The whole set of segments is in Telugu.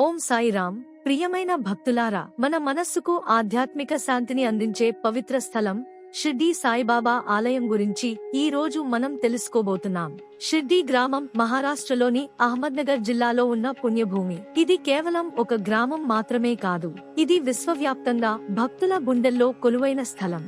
ఓం సాయిరాం. ప్రియమైన భక్తులారా, మన మనస్సుకు ఆధ్యాత్మిక శాంతిని అందించే పవిత్ర స్థలం షిర్డీ సాయిబాబా ఆలయం గురించి ఈ రోజు మనం తెలుసుకోబోతున్నాం. షిర్డీ గ్రామం మహారాష్ట్రలోని అహ్మద్నగర్ జిల్లాలో ఉన్న పుణ్యభూమి. ఇది కేవలం ఒక గ్రామం మాత్రమే కాదు, ఇది విశ్వవ్యాప్తంగా భక్తుల గుండెల్లో కొలువైన స్థలం.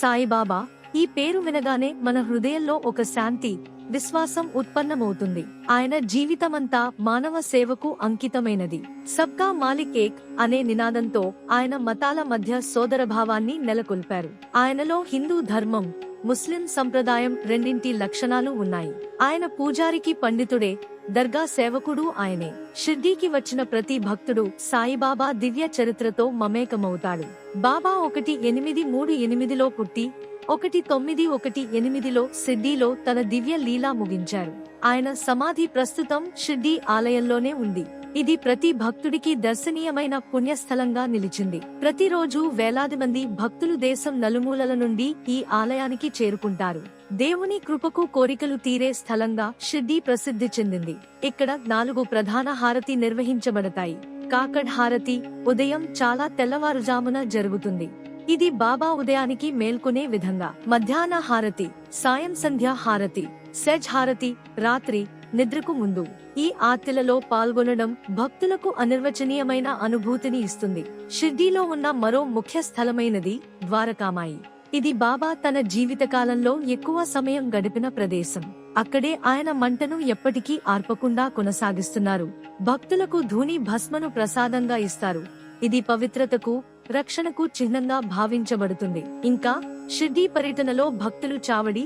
సాయిబాబా ఈ పేరు వినగానే మన హృదయంలో ఒక శాంతి, విశ్వాసం ఉత్పన్నమవుతుంది. ఆయన జీవితమంతా మానవ సేవకు అంకితమైనది. సబ్కా మాలిక్ ఏక్ అనే నినాదంతో ఆయన మతాల మధ్య సోదరభావాన్ని నెలకొల్పారు. ఆయనలో హిందూ ధర్మం, ముస్లిం సంప్రదాయం రెండింటి లక్షణాలు ఉన్నాయి. ఆయన పూజారికి పండితుడే, దర్గా సేవకుడు ఆయనే. షిర్డీకి వచ్చిన ప్రతి భక్తుడు సాయిబాబా దివ్య చరిత్రతో మమేకమవుతాడు. బాబా 1838లో పుట్టి 1918లో షిర్డీలో తన దివ్య లీలా ముగించారు. ఆయన సమాధి ప్రస్తుతం షిర్డీ ఆలయంలోనే ఉంది. ఇది ప్రతి భక్తుడికి దర్శనీయమైన పుణ్యస్థలంగా నిలిచింది. ప్రతిరోజు వేలాది మంది భక్తులు దేశం నలుమూలల నుండి ఈ ఆలయానికి చేరుకుంటారు. దేవుని కృపకు కోరికలు తీరే స్థలంగా షిర్డీ ప్రసిద్ధి చెందింది. ఇక్కడ 4 ప్రధాన హారతి నిర్వహించబడతాయి. కాకడ్ హారతి ఉదయం చాలా తెల్లవారుజామున జరుగుతుంది. ఇది బాబా ఉదయానికి మేల్కొనే విధంగా. మధ్యాహ్న హారతి, సాయం సంధ్యా హారతి, సెజ్ హారతి రాత్రి నిద్రకు ముందు. ఈ ఆర్తిలలో పాల్గొనడం భక్తులకు అనిర్వచనీయమైన అనుభూతిని ఇస్తుంది. షిర్డీలో ఉన్న మరో ముఖ్య స్థలమైనది ద్వారకామాయి. ఇది బాబా తన జీవితకాలంలో ఎక్కువ సమయం గడిపిన ప్రదేశం. అక్కడే ఆయన మంటను ఎప్పటికీ ఆర్పకుండా కొనసాగిస్తున్నారు. భక్తులకు ధూని భస్మను ప్రసాదంగా ఇస్తారు. ఇది పవిత్రతకు, రక్షణకు చిహ్నంగా భావించబడుతుంది. ఇంకా షిర్డీ పర్యటనలో భక్తులు చావడి,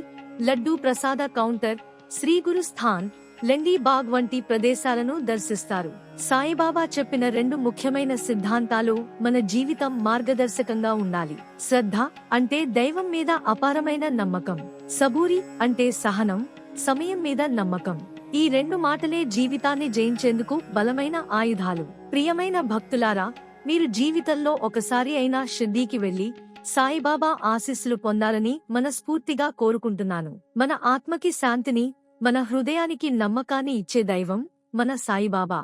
లడ్డూ ప్రసాద కౌంటర్, శ్రీగురు స్థాన్, లెండీ బాగ్ వంటి ప్రదేశాలను దర్శిస్తారు. సాయిబాబా చెప్పిన 2 ముఖ్యమైన సిద్ధాంతాలు మన జీవితం మార్గదర్శకంగా ఉండాలి. శ్రద్ధ అంటే దైవం మీద అపారమైన నమ్మకం, సబూరి అంటే సహనం, సమయం మీద నమ్మకం. ఈ 2 మాటలే జీవితాన్ని జయించేందుకు బలమైన ఆయుధాలు. ప్రియమైన భక్తులారా, మీరు జీవితంలో ఒకసారి అయినా షిర్డీకి వెళ్లి సాయిబాబా ఆశీస్సులు పొందాలని మనస్ఫూర్తిగా కోరుకుంటున్నాను. మన ఆత్మకి శాంతిని, మన హృదయానికి నమ్మకాన్ని ఇచ్చే దైవం మన సాయిబాబా.